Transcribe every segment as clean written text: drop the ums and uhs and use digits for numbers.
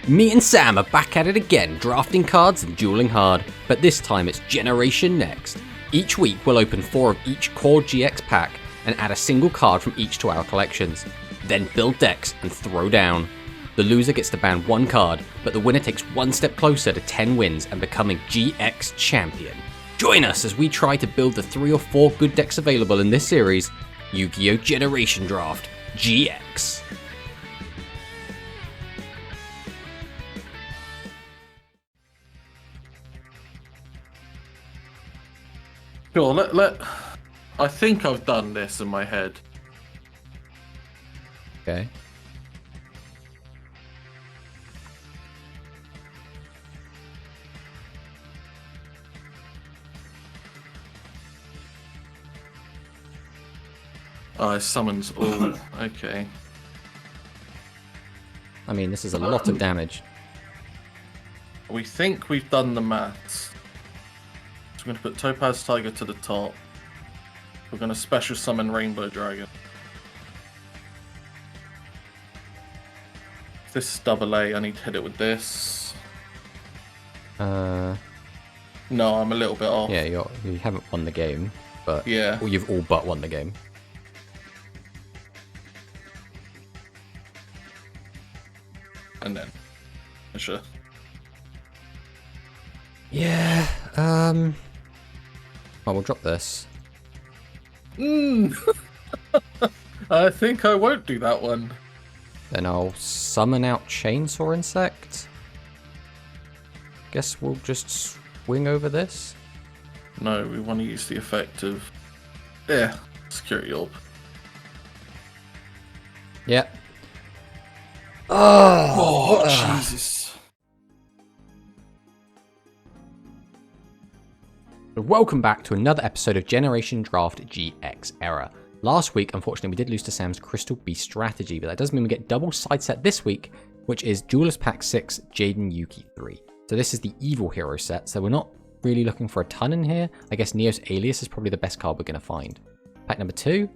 Me and Sam are back at it again, drafting cards and dueling hard, but this time it's Generation Next. Each week we'll open 4 of each core GX pack and add a single card from each to our collections. Then build decks and throw down. The loser gets to ban 1 card, but the winner takes 1 step closer to 10 wins and becoming GX champion. Join us as we try to build the 3 or 4 good decks available in this series, Yu-Gi-Oh! Generation Draft GX. Sure, I think I've done this in my head. Okay. Oh, it summons all. Okay. I mean, this is a lot of damage. We think we've done the maths. So we're going to put Topaz Tiger to the top. We're going to special summon Rainbow Dragon. If this is double A, I need to hit it with this. No, I'm a little bit off. Yeah, you haven't won the game, but yeah, well, you've all but won the game. And then, sure. Yeah. Well, we'll drop this. I think I won't do that one. Then I'll summon out Chainsaw Insect. Guess we'll just swing over this. No, we want to use the effect of... Yeah, Security Orb. Yep. Oh, Jesus. Welcome back to another episode of Generation Draft GX Era. Last week, unfortunately, we did lose to Sam's Crystal Beast strategy, but that does mean we get double side set this week, which is Duelist Pack 6, Jaden Yuki 3. So this is the Evil Hero set, so we're not really looking for a ton in here. I guess Neos Alias is probably the best card we're going to find. Pack number 2,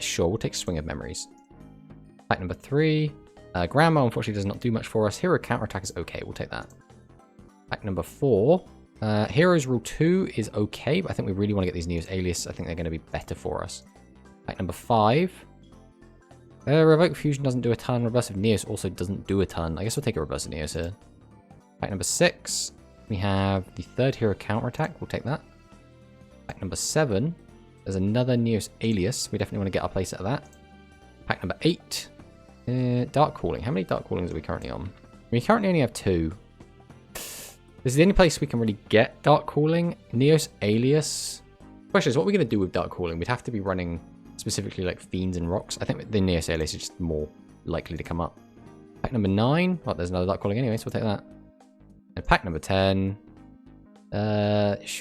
sure, we'll take Swing of Memories. Pack number 3, Grandma unfortunately does not do much for us. Hero Counterattack is okay, we'll take that. Pack number 4, Heroes Rule 2 is okay, but I think we really want to get these Neos Alias. I think they're going to be better for us. Pack number 5. Revoke Fusion doesn't do a ton. Reverse of Neos also doesn't do a ton. I guess we'll take a Reverse of Neos here. Pack number 6. We have the 3rd Hero Counterattack. We'll take that. Pack number 7. There's another Neos Alias. We definitely want to get our place out of that. Pack number 8. Dark Calling. How many Dark Callings are we currently on? We currently only have 2. This is the only place we can really get Dark Calling. Neos Alias. Question is, what are we going to do with Dark Calling? We'd have to be running specifically like Fiends and Rocks. I think the Neos Alias is just more likely to come up. Pack number 9. Oh, there's another Dark Calling anyway, so we'll take that. And pack number 10. We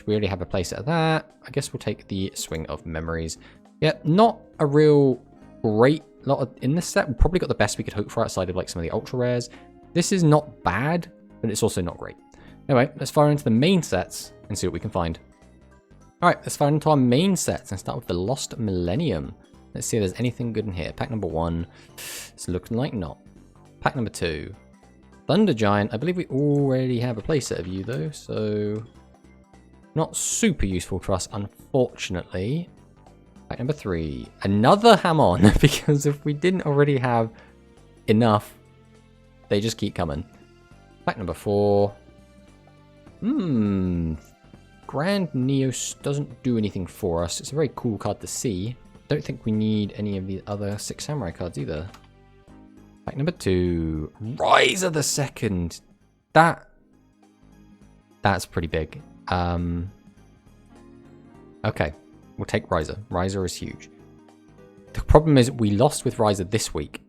already have a place at that. I guess we'll take the Swing of Memories. Yeah, not a real great lot in this set. We probably got the best we could hope for outside of like some of the Ultra Rares. This is not bad, but it's also not great. Anyway, let's fire into the main sets and see what we can find. Alright, let's fire into our main sets and start with the Lost Millennium. Let's see if there's anything good in here. Pack number 1. It's looking like not. Pack number 2. Thunder Giant. I believe we already have a playset of you though, so not super useful for us, unfortunately. Pack number 3. Another Hamon, because if we didn't already have enough, they just keep coming. Pack number 4. Grand Neos doesn't do anything for us. It's a very cool card to see. Don't think we need any of the other 6 Samurai cards either. Pack number 2. Riser the Second. That's pretty big. Okay, we'll take Riser. Riser is huge. The problem is we lost with Riser this week.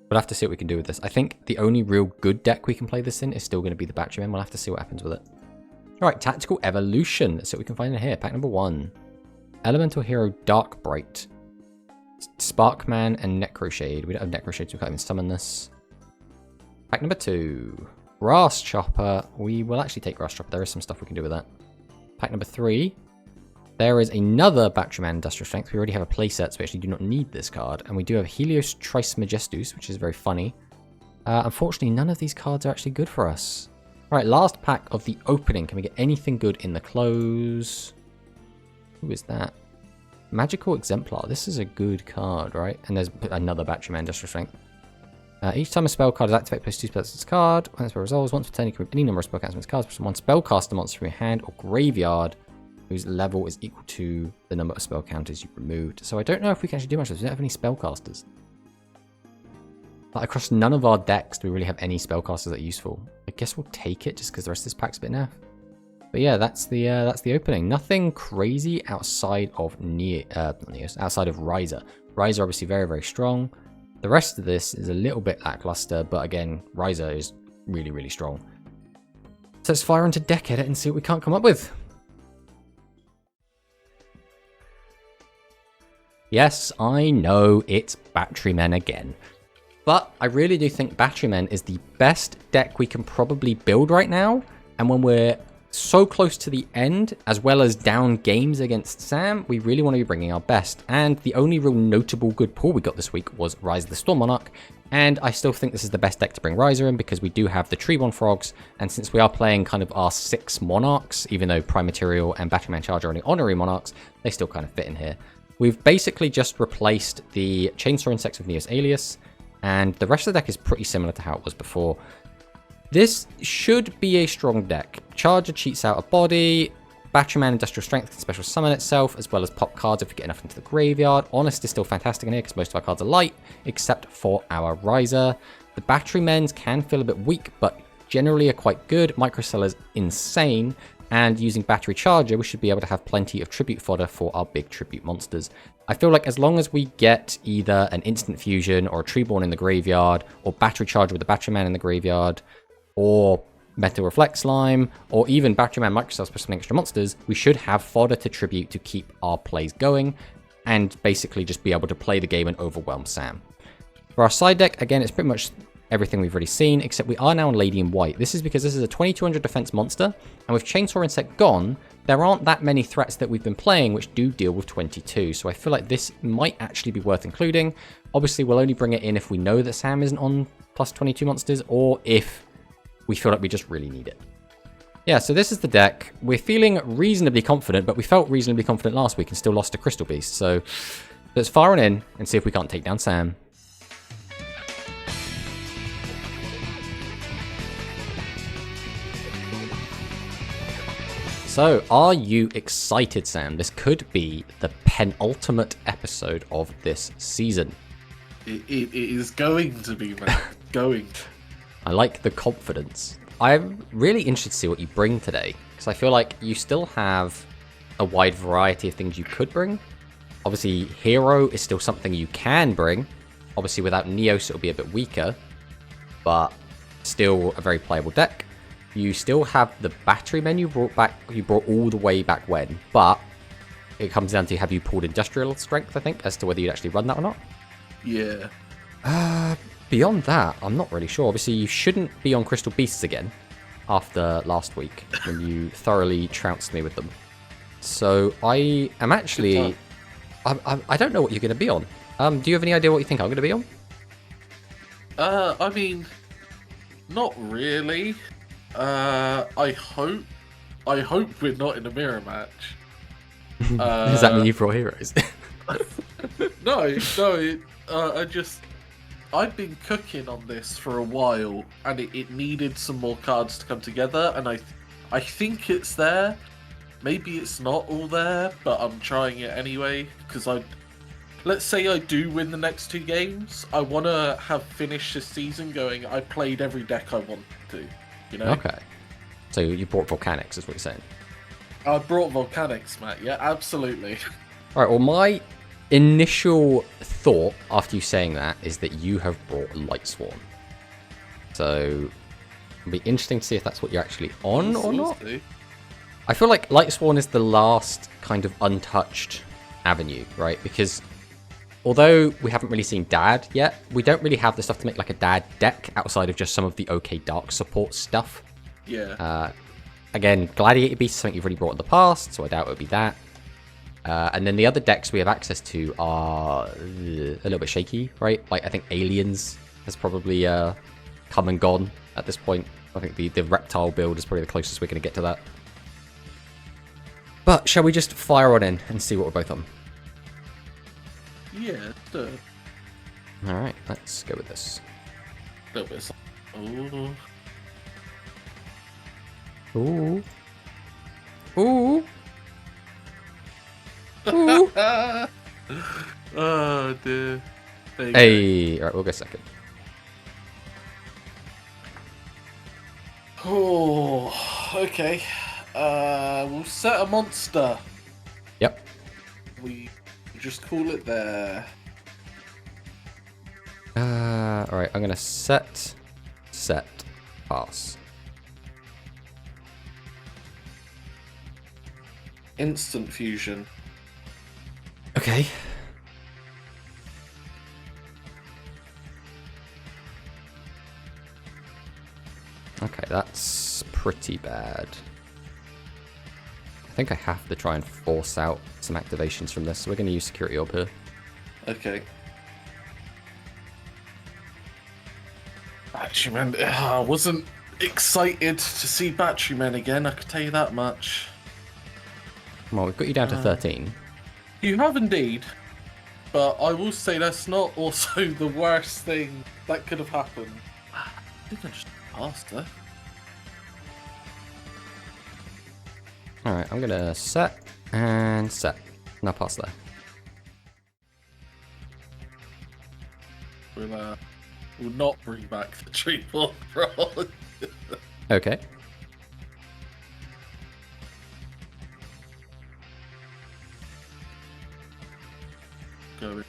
We'll have to see what we can do with this. I think the only real good deck we can play this in is still going to be the Batman. We'll have to see what happens with it. Alright, Tactical Evolution. Let's see what we can find in here. Pack number 1. Elemental Hero Dark Bright. Sparkman and Necroshade. We don't have Necroshade, so we can't even summon this. Pack number 2. Grass Chopper. We will actually take Grass Chopper. There is some stuff we can do with that. Pack number 3. There is another Batteryman Industrial Strength. We already have a playset, so we actually do not need this card. And we do have Helios Trismegistus, which is very funny. Unfortunately, none of these cards are actually good for us. Alright, last pack of the opening. Can we get anything good in the close? Who is that? Magical Exemplar. This is a good card, right? And there's another Batteryman Industrial Strength. Each time a spell card is activated, place 2 spells in its card. When the spell resolves, once per turn, you can remove any number of spell casting cards from one spellcaster monster from your hand or graveyard, whose level is equal to the number of spell counters you removed. So I don't know if we can actually do much of this. We don't have any spellcasters. Like, across none of our decks do we really have any spellcasters that are useful. I guess we'll take it just because the rest of this pack's a bit naff. But yeah, that's the opening. Nothing crazy outside of outside of Riser. Riser obviously very, very strong. The rest of this is a little bit lackluster, but again, Riser is really, really strong. So let's fire into deck edit and see what we can't come up with. Yes, I know it's Batterymen again. But I really do think Batterymen is the best deck we can probably build right now. And when we're so close to the end, as well as down games against Sam, we really want to be bringing our best. And the only real notable good pull we got this week was Rise of the Storm Monarch. And I still think this is the best deck to bring Riser in because we do have the Treeborn Frogs. And since we are playing kind of our 6 Monarchs, even though Prime Material and Batteryman Charge are only honorary Monarchs, they still kind of fit in here. We've basically just replaced the Chainsaw Insects with Neos Alias, and the rest of the deck is pretty similar to how it was before. This should be a strong deck. Charger cheats out a body, Batteryman Industrial Strength can special summon itself, as well as pop cards if we get enough into the graveyard. Honest is still fantastic in here because most of our cards are light, except for our Riser. The Batterymens can feel a bit weak, but generally are quite good. Microcell is insane. And using Battery Charger, we should be able to have plenty of tribute fodder for our big tribute monsters. I feel like as long as we get either an Instant Fusion or a Treeborn in the graveyard, or Battery Charger with the Batteryman in the graveyard, or Metal Reflect Slime, or even Batteryman Microcell special extra monsters, we should have fodder to tribute to keep our plays going, and basically just be able to play the game and overwhelm Sam. For our side deck, again, it's pretty much everything we've already seen, except we are now on Lady in White. This is because this is a 2200 defense monster, and with Chainsaw Insect gone, there aren't that many threats that we've been playing which do deal with 22, so I feel like this might actually be worth including. Obviously, we'll only bring it in if we know that Sam isn't on plus 22 monsters, or if we feel like we just really need it. Yeah, so this is the deck. We're feeling reasonably confident, but we felt reasonably confident last week and still lost to Crystal Beast, so let's fire on in and see if we can't take down Sam. So, are you excited, Sam? This could be the penultimate episode of this season. It is going to be, man. Going. I like the confidence. I'm really interested to see what you bring today, because I feel like you still have a wide variety of things you could bring. Obviously, Hero is still something you can bring. Obviously, without Neos, it'll be a bit weaker, but still a very playable deck. You still have the Batterymen you brought all the way back when, but it comes down to have you pulled Industrial Strength, I think, as to whether you'd actually run that or not. Yeah. Beyond that, I'm not really sure. Obviously, you shouldn't be on Crystal Beasts again after last week when you thoroughly trounced me with them. So I am actually... I don't know what you're going to be on. Do you have any idea what you think I'm going to be on? I mean, not really. I hope we're not in a mirror match. Does that mean you brought heroes? No. I've been cooking on this for a while, and it needed some more cards to come together, and I think it's there. Maybe it's not all there, but I'm trying it anyway, because let's say I do win the next 2 games, I want to have finished this season going, I played every deck I want to, you know? Okay. So you brought Volcanics, is what you're saying? I brought Volcanics, Matt, yeah, absolutely. Alright, well my initial thought after you saying that is that you have brought Lightsworn. So it'll be interesting to see if that's what you're actually on or not. I feel like Lightsworn is the last kind of untouched avenue, right? Because although we haven't really seen Dad yet, we don't really have the stuff to make like a Dad deck outside of just some of the OK Dark support stuff. Yeah. Again, Gladiator Beast is something you've already brought in the past, so I doubt it would be that. And then the other decks we have access to are a little bit shaky, right? Like, I think Aliens has probably come and gone at this point. I think the Reptile build is probably the closest we're going to get to that. But shall we just fire on in and see what we're both on? Yeah, do it. Alright, let's go with this. A little bit. Ooh. Ooh. Ooh. Ooh. Oh dear. There you Hey, alright, we'll go second. go. Oh, okay. We'll set a monster. Yep. We just call it there. Alright, I'm gonna set, pass. Instant fusion. Okay. Okay, that's pretty bad. I think I have to try and force out some activations from this, so we're going to use Security Orb here. Okay. Battery Man. I wasn't excited to see Battery Man again, I could tell you that much. Well, we've got you down to 13. You have indeed. But I will say that's not also the worst thing that could have happened. I think I just passed her. Alright, I'm going to set and set. Now pass there. We'll not bring back the tree ball frog. Okay. Go.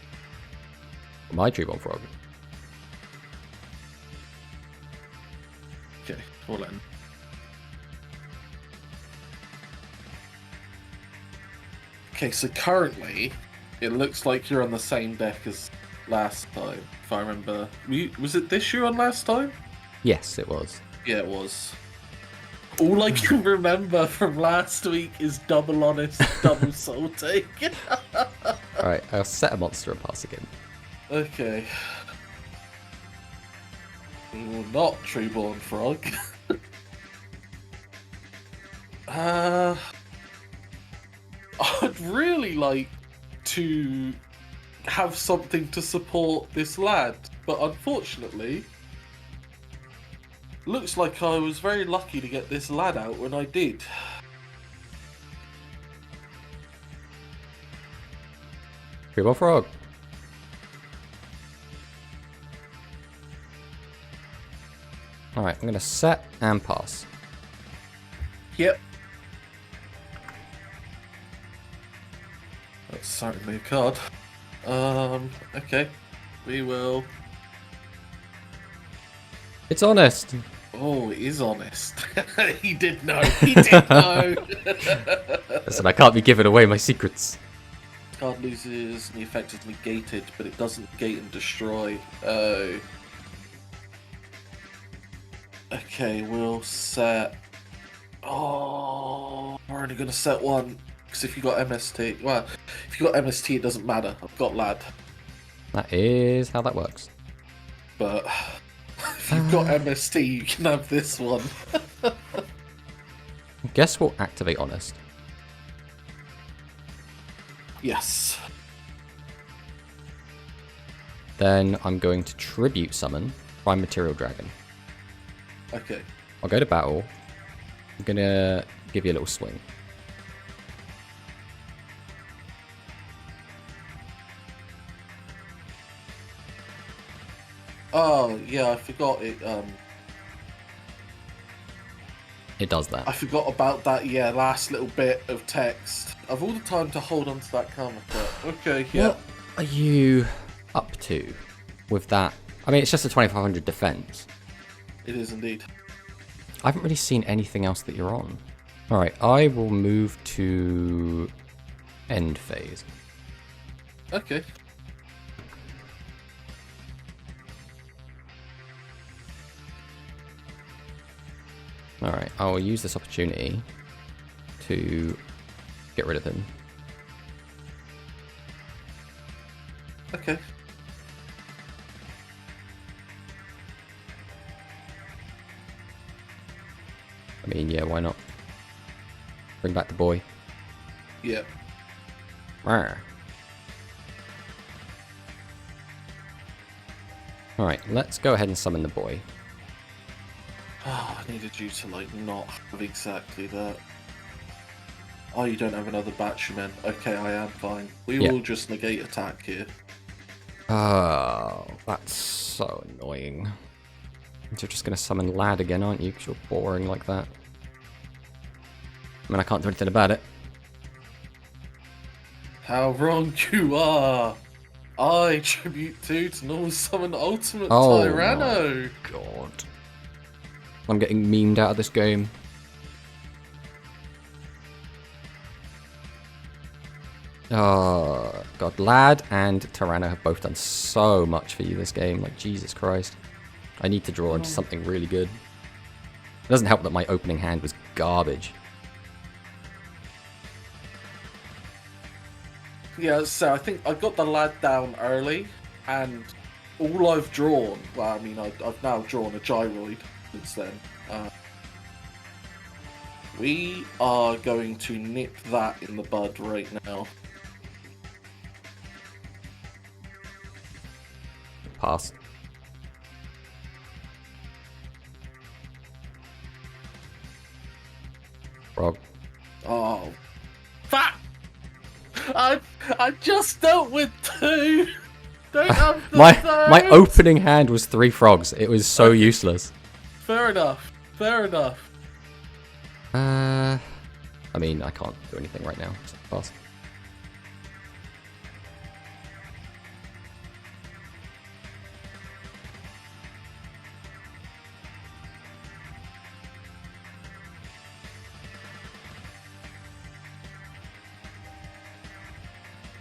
My Tree Bomb Frog. Okay, all in. Okay, so currently, it looks like you're on the same deck as last time, if I remember. Was it this year on last time? Yes, it was. Yeah, it was. All I can remember from last week is double honest, double salty. Alright, I'll set a monster and pass again. Okay. We will not Treeborn Frog. I'd really like to have something to support this lad, but unfortunately, looks like I was very lucky to get this lad out when I did. Tree Bomb Frog. Alright, I'm going to set and pass. Yep. That's certainly a card. Okay. We will... It's honest! Oh, it is honest. He did know. He did know. Listen, I can't be giving away my secrets. Card loses, and the effect is negated, but it doesn't negate and destroy. Oh. Okay, we'll set... Oh, we're only going to set one. Because if you got MST... Well, if you got MST, it doesn't matter. I've got Lad. That is how that works. But if you've got MST, you can have this one. Guess we'll activate honest. Yes. Then I'm going to tribute summon Prime Material Dragon. Okay. I'll go to battle. I'm going to give you a little swing. Oh, yeah, I forgot it. It does that. I forgot about that, yeah, last little bit of text. I've all the time to hold on to that karma cut. Okay, yeah. What are you up to with that? I mean, it's just a 2500 defense. It is indeed. I haven't really seen anything else that you're on. Alright, I will move to end phase. Okay. Alright, I will use this opportunity to get rid of him. Okay. I mean, yeah, why not? Bring back the boy. Yeah. Rawr. Alright, let's go ahead and summon the boy. Oh, I needed you to, like, not have exactly that. Oh, you don't have another batch, you meant. Okay, I am fine. We Yeah. will just negate attack here. Oh, that's so annoying. You're just going to summon Lad again, aren't you? Because you're boring like that. I mean, I can't do anything about it. How wrong you are! I tribute 2 to normal summon Ultimate Oh Tyranno! my god. I'm getting memed out of this game. Oh god, Lad and Tyranno have both done so much for you this game. Like, Jesus Christ. I need to draw into something really good. It doesn't help that my opening hand was garbage. Yeah, so I think I got the Lad down early, and all I've drawn, well, I mean, I've now drawn a Gyroid since then. We are going to nip that in the bud right now. Pass. Frog. Oh, fuck! I just dealt with 2. Don't have the my third. opening hand was 3 frogs. It was so useless. Fair enough. Fair enough. I mean, I can't do anything right now. So pass.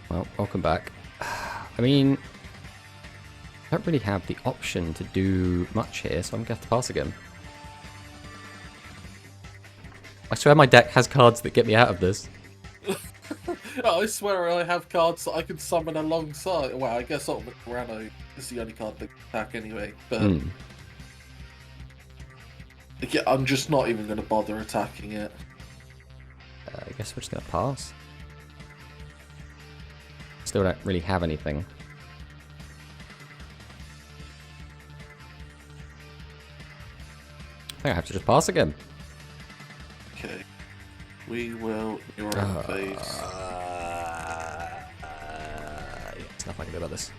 Well, welcome back. I mean, I don't really have the option to do much here, so I'm going to have to pass again. I swear my deck has cards that get me out of this. I swear I have cards that I can summon alongside. Well, I guess Ultimate Tyranno is the only card that can attack anyway, but yeah, I'm just not even going to bother attacking it. I guess we're just going to pass. Still don't really have anything. I think I have to just pass again. Okay. We will your own phase. There's nothing I can do about this.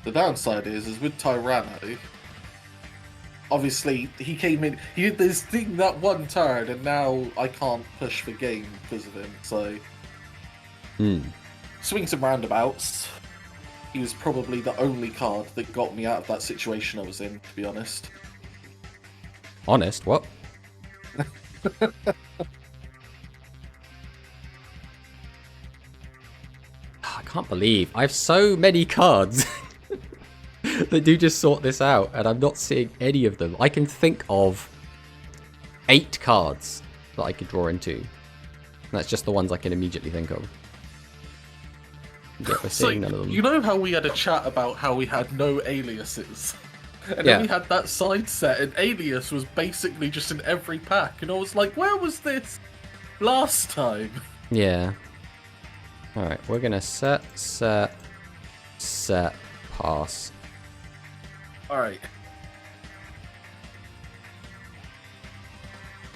The downside is with Tyranno, obviously he came in, he did this thing that one turn, and now I can't push the game because of him, so... Swings and roundabouts. He was probably the only card that got me out of that situation I was in, to be honest. Honest? What? I can't believe I have so many cards that do just sort this out, and I'm not seeing any of them. I can think of 8 cards that I could draw into. And that's just the ones I can immediately think of. Yet we're seeing none of them. You know how we had a chat about how we had no aliases? And Yeah. then we had that side set, and alias was basically just in every pack, and I was like, where was this last time? Yeah. Alright, we're gonna set, pass. Alright.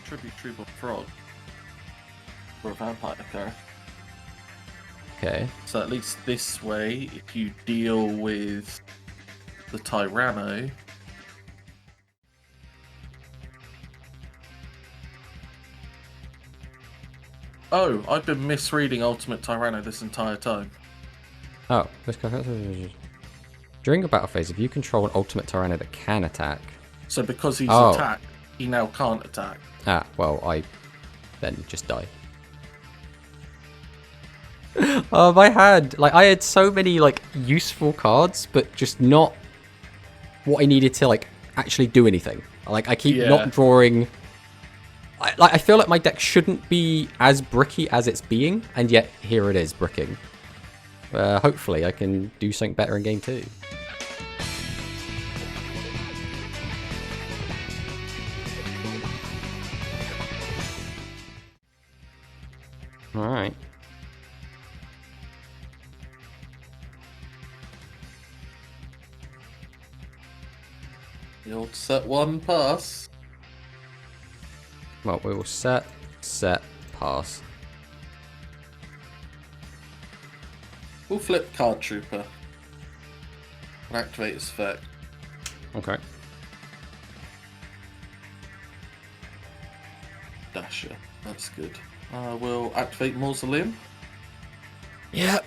Tribute Trooper Frog. For a vampire card. Okay. So at least this way, if you deal with the Tyranno... Oh, I've been misreading Ultimate Tyranno this entire time. Oh, during a battle phase, if you control an ultimate Tyranno that can attack... So because he's Oh. attacked, he now can't attack. Ah, well, I then just die. My hand! Like, I had so many, like, useful cards, but just not what I needed to, like, actually do anything. Like, I keep Yeah. not drawing... I feel like my deck shouldn't be as bricky as it's being, and yet here it is bricking. Hopefully I can do something better in game 2. Alright. The old set 1 pass. Well, we will set, pass. We'll flip Card Trooper and activate his effect. Okay. Dasher, that's good. We'll activate Mausoleum. Yep.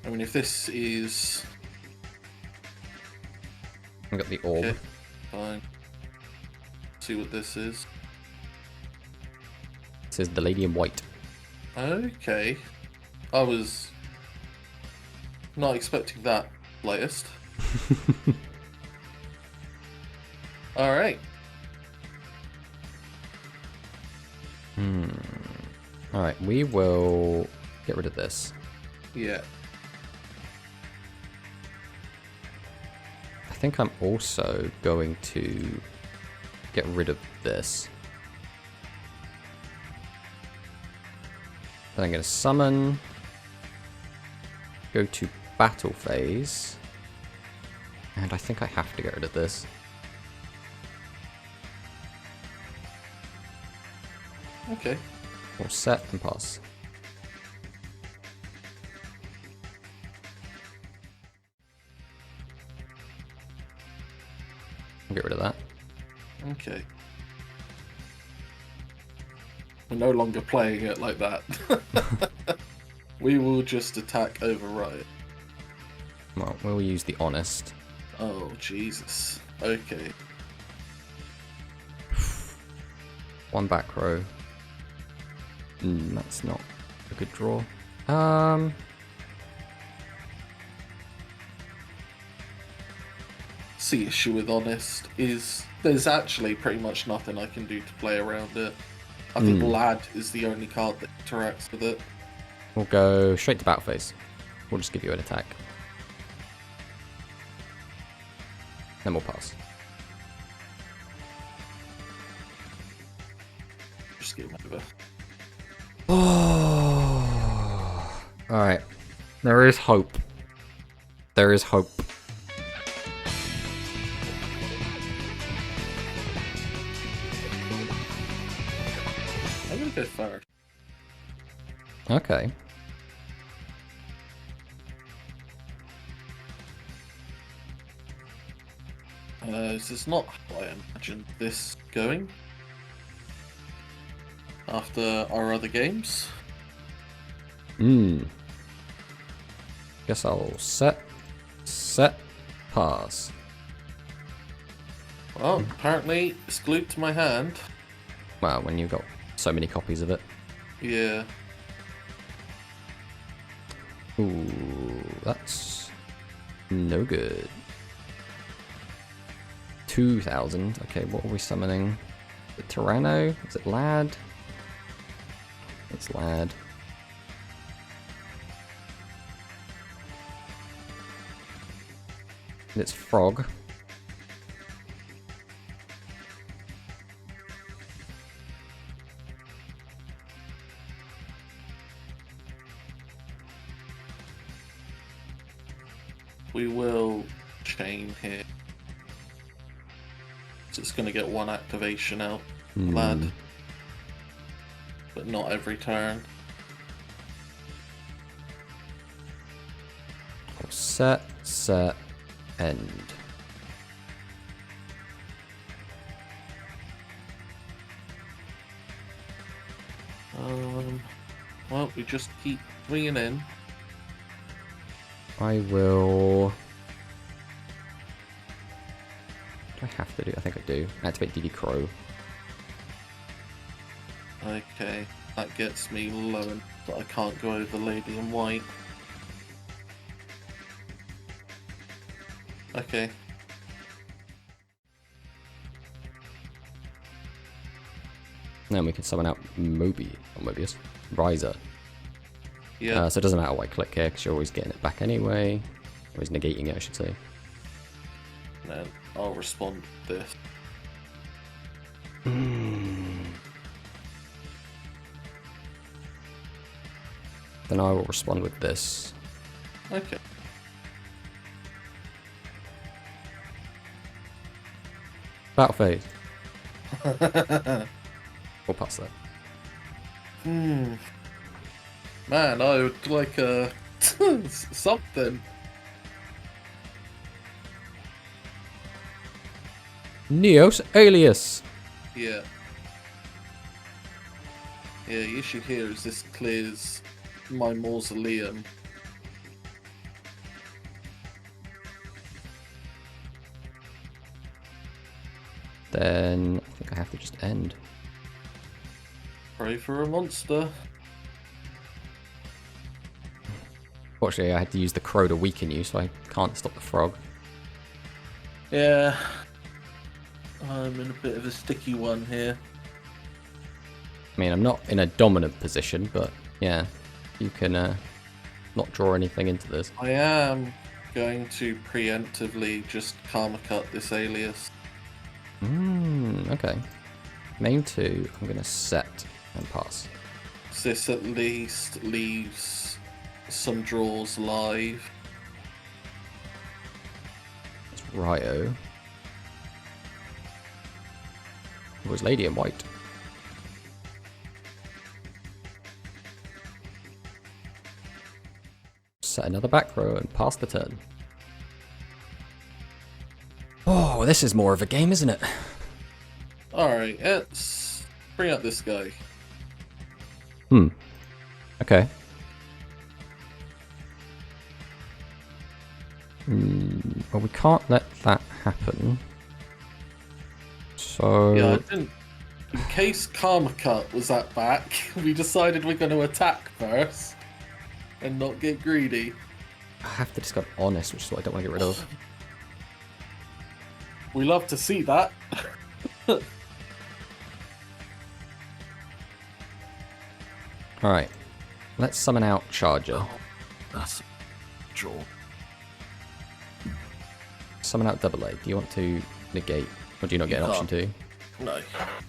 I mean, if this is... I got the orb. Okay, fine. See what this is. This is the lady in white. Okay. I was not expecting that, latest. Alright. Alright, we will get rid of this. Yeah. I think I'm also going to get rid of this. Then I'm going to summon, go to battle phase, and I think I have to get rid of this. Okay. We'll set and pass. I'll get rid of that. Okay. We're no longer playing it like that. We will just attack override. Well, we'll use the honest. Oh, Jesus. Okay. One back row. That's not a good draw. The issue with honest is there's actually pretty much nothing I can do to play around it. I think Lad is the only card that interacts with it. We'll go straight to battle phase. We'll just give you an attack. Then we'll pass. Just give him over. Oh. Alright. There is hope. There is hope. I'm gonna go first. Okay. This is not how I imagined this going. After our other games. Guess I'll set, pass. Well, apparently it's glued to my hand. Well, when you've got so many copies of it. Yeah. Ooh, that's no good. 2,000. Okay, what are we summoning? The Tyranno? Is it Lad? It's Lad. And it's Frog. We will chain here. So it's going to get one activation out, Lad. But not every turn. Set, end. Well, we just keep swinging in. I will... Do I I have to do? I think I do. Activate EDOPro. Okay, that gets me low enough that I can't go over Lady in White. Okay. Then we can summon out Mobius. Riser. Yeah. So it doesn't matter what I click here, because you're always getting it back anyway. Always negating it, I should say. And then I'll respond to this. Then I will respond with this. Okay. Battle phase. We'll pass that. Man, I would like something. Neos Alias. Yeah. Yeah, the issue here is this clears my mausoleum. Then I think I have to just end. Pray for a monster. Fortunately, I had to use the crow to weaken you, so I can't stop the frog. Yeah. I'm in a bit of a sticky one here. I mean, I'm not in a dominant position, but yeah, you can not draw anything into this. I am going to preemptively just karma cut this alias. Okay. Main 2, I'm going to set and pass. This at least leaves some draws live. It's Ryo. It was Lady in White. Set another back row and pass the turn. Oh, this is more of a game, isn't it? Alright, let's bring up this guy. Okay. Well, we can't let that happen. So... Yeah, I didn't... In case Karma Cut was at back, we decided we're going to attack first and not get greedy. I have to discard Honest, which is what I don't want to get rid of. We love to see that. Alright. Let's summon out Charger. That's a draw. Summon out Double A. Do you want to negate? Or do you not get an option to? No.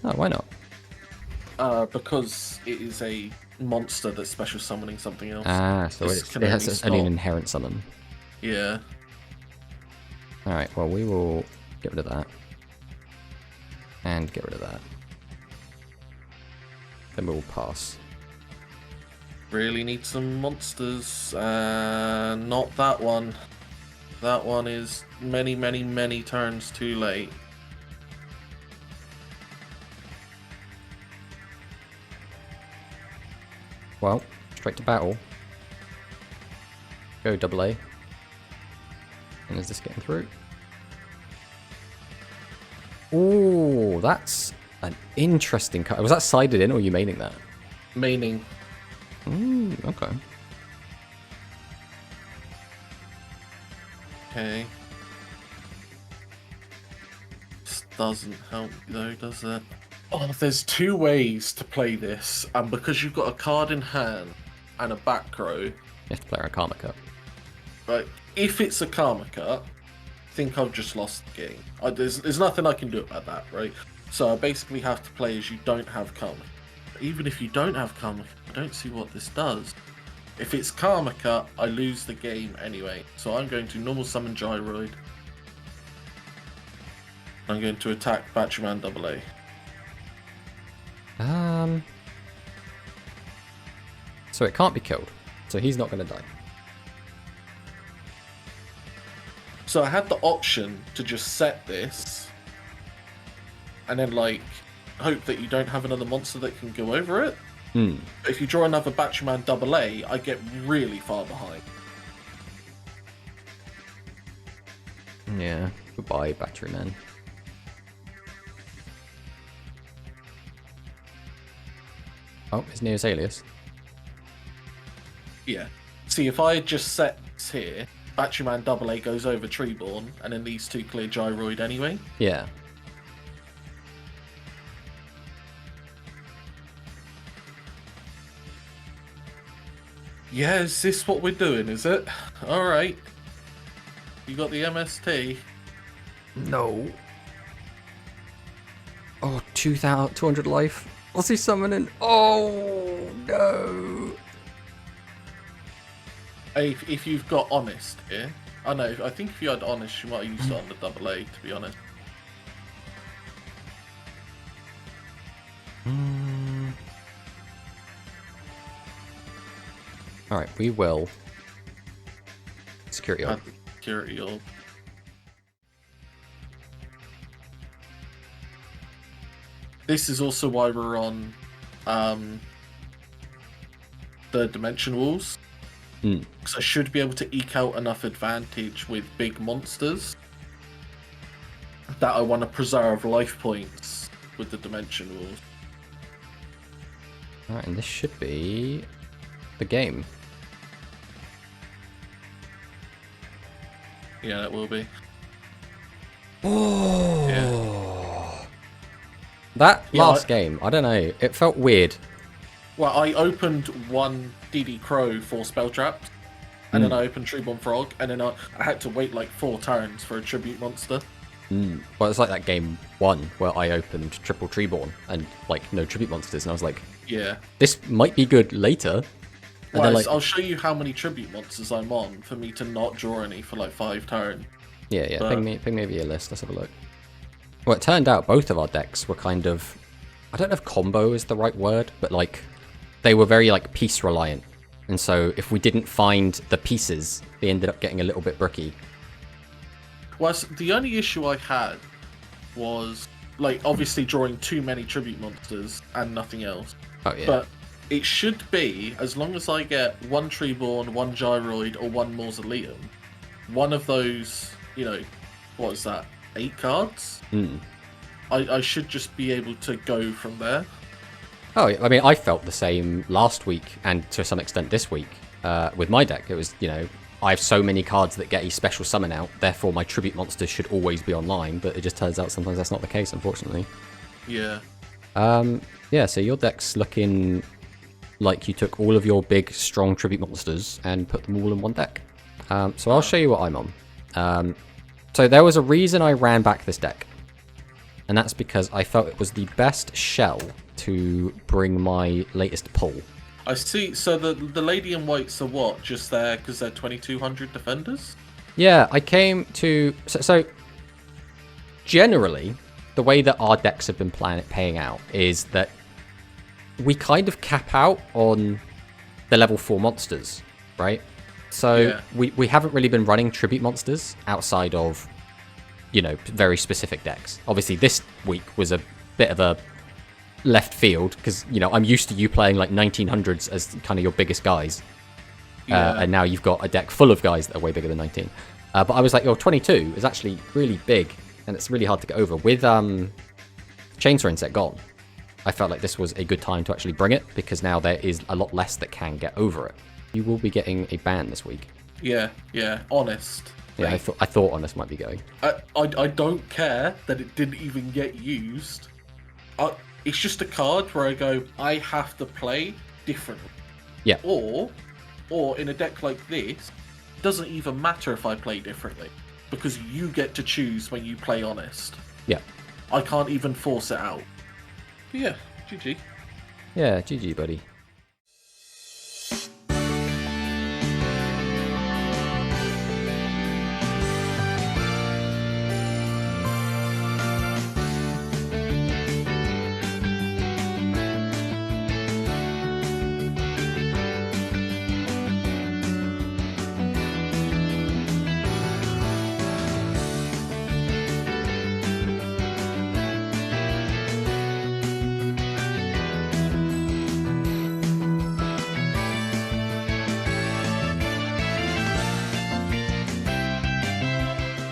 Oh, why not? Because it is a monster that's special summoning something else. Ah, so This it can has only only an stop. inherent summon. Yeah. Alright, well, we will get rid of that. And get rid of that. Then we will pass. Really need some monsters. Not that one. That one is many, many, many turns too late. Well, straight to battle. Go Double A. And is this getting through? Oh, that's an interesting cut. Was that sided in or are you maining that? Meaning, Okay. okay. This doesn't help though, does it? Oh, there's two ways to play this, and because you've got a card in hand and a back row, You have to play around Karma Cut. right? If it's a karma cut, I think I've just lost the game. There's nothing I can do about that, right? So I basically have to play as you don't have karma. Even if you don't have karma, I don't see what this does. If it's karma cut, I lose the game anyway. So I'm going to normal summon Gyroid. I'm going to attack Batchman Double A. So it can't be killed. So he's not going to die. So I had the option to just set this and then like hope that you don't have another monster that can go over it. But if you draw another Batchman Double A, I get really far behind. Yeah. Goodbye, Battery Man. Oh, it's Neo's alias. Yeah. See, if I just set this here, Batteryman AA goes over Treeborn, and then these two clear Gyroid anyway. Yeah. Yeah, is this what we're doing, is it? Alright. You got the MST. No. Oh, 200 life. What's he summoning? Oh, no. If you've got Honest here. I know, I think if you had Honest, you might have used it on the AA, to be honest. Alright, we will. Security orb. Security orb. This is also why we're on the Dimension Walls. Because I should be able to eke out enough advantage with big monsters that I want to preserve life points with the Dimension Walls. Alright, and this should be the game. Yeah, it will be. Oh. Yeah. That last game, I don't know, it felt weird. Well, I opened one DD Crow for spell traps, and then I opened Treeborn Frog, and then I had to wait like 4 turns for a tribute monster. Well, it's like that game 1 where I opened Triple Treeborn and like no tribute monsters, and I was like, yeah, this might be good later. And well, like, I'll show you how many tribute monsters I'm on for me to not draw any for like 5 turns. yeah, But... ping me over your list. Let's have a look. Well, it turned out both of our decks were kind of, I don't know if combo is the right word, but like they were very like piece reliant. And so if we didn't find the pieces, they ended up getting a little bit bricky. Well, the only issue I had was like obviously drawing too many tribute monsters and nothing else. Oh yeah. But it should be, as long as I get 1 Treeborn, 1 Gyroid, or 1 Mausoleum, one of those, you know, what is that, 8 cards? I should just be able to go from there. Oh, I mean, I felt the same last week and to some extent this week with my deck. It was, you know, I have so many cards that get a special summon out, therefore my tribute monsters should always be online, but it just turns out sometimes that's not the case, unfortunately. Yeah. Yeah, so your deck's looking like you took all of your big, strong tribute monsters and put them all in one deck. So I'll show you what I'm on. So there was a reason I ran back this deck, and that's because I felt it was the best shell to bring my latest pull. I see. So the lady in whites are what? Just there because they're 2200 defenders? Yeah, I came to... So generally, the way that our decks have been paying out is that we kind of cap out on the level 4 monsters, right? So we haven't really been running tribute monsters outside of, you know, very specific decks. Obviously, this week was a bit of a left field because, you know, I'm used to you playing like 1900s as kind of your biggest guys. And now you've got a deck full of guys that are way bigger than 19. But I was like, 22 is actually really big and it's really hard to get over. With Chainsaw Insect gone, I felt like this was a good time to actually bring it because now there is a lot less that can get over it. You will be getting a ban this week. Yeah, honest. Yeah, I thought Honest might be going. I don't care that it didn't even get used. It's just a card where I go, I have to play differently. Yeah. Or in a deck like this, it doesn't even matter if I play differently because you get to choose when you play Honest. Yeah. I can't even force it out. But yeah, GG. Yeah, GG, buddy.